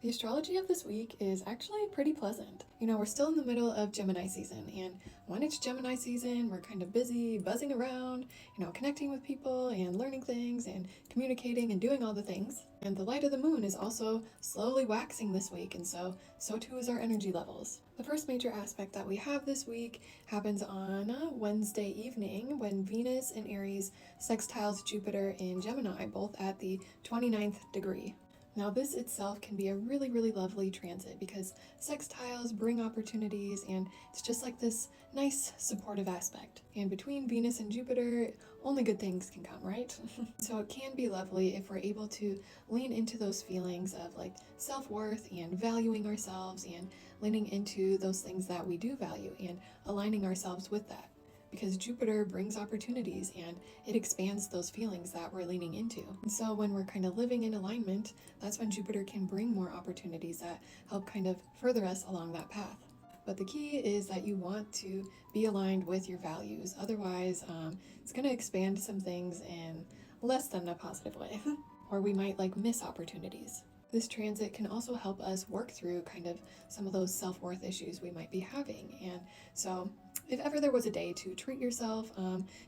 The astrology of this week is actually pretty pleasant. We're still in the middle of Gemini season, and when it's Gemini season, we're kind of busy buzzing around, connecting with people and learning things and communicating and doing all the things. And the light of the moon is also slowly waxing this week, and so too is our energy levels. The first major aspect that we have this week happens on Wednesday evening when Venus in Aries sextiles Jupiter in Gemini, both at the 29th degree. Now this itself can be a really, really lovely transit because sextiles bring opportunities and it's just like this nice supportive aspect. And between Venus and Jupiter, only good things can come, right? So it can be lovely if we're able to lean into those feelings of like self-worth and valuing ourselves and leaning into those things that we do value and aligning ourselves with that. Because Jupiter brings opportunities and it expands those feelings that we're leaning into. And so when we're kind of living in alignment, that's when Jupiter can bring more opportunities that help kind of further us along that path. But the key is that you want to be aligned with your values. Otherwise, it's going to expand some things in less than a positive way. Or we might miss opportunities. This transit can also help us work through kind of some of those self-worth issues we might be having. And so if ever there was a day to treat yourself,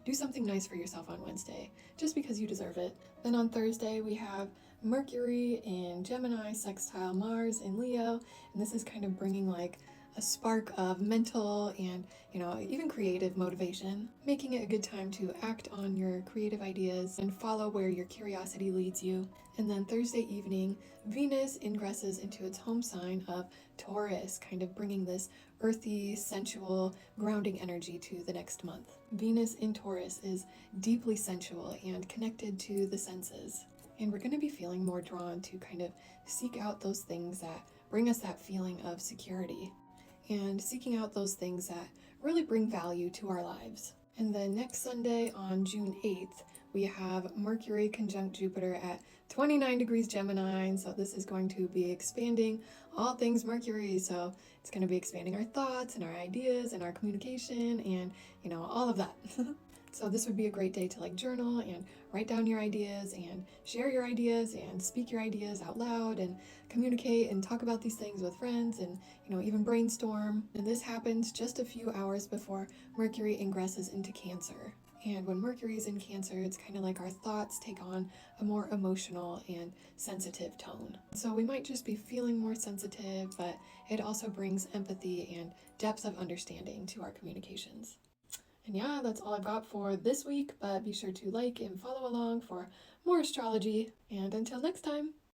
do something nice for yourself on Wednesday, just because you deserve it. Then on Thursday, we have Mercury in Gemini sextile Mars in Leo, and this is kind of bringing a spark of mental and, even creative motivation, making it a good time to act on your creative ideas and follow where your curiosity leads you. And then Thursday evening, Venus ingresses into its home sign of Taurus, kind of bringing this earthy, sensual, grounding energy to the next month. Venus in Taurus is deeply sensual and connected to the senses. And we're going to be feeling more drawn to kind of seek out those things that bring us that feeling of security and seeking out those things that really bring value to our lives. And then next Sunday on June 8th, we have Mercury conjunct Jupiter at 29 degrees Gemini, and so this is going to be expanding all things Mercury, so it's going to be expanding our thoughts and our ideas and our communication and, all of that. So this would be a great day to journal and write down your ideas and share your ideas and speak your ideas out loud and communicate and talk about these things with friends and, even brainstorm. And this happens just a few hours before Mercury ingresses into Cancer. And when Mercury is in Cancer, it's kind of like our thoughts take on a more emotional and sensitive tone. So we might just be feeling more sensitive, but it also brings empathy and depth of understanding to our communications. And yeah, that's all I've got for this week, but be sure to like and follow along for more astrology. And until next time.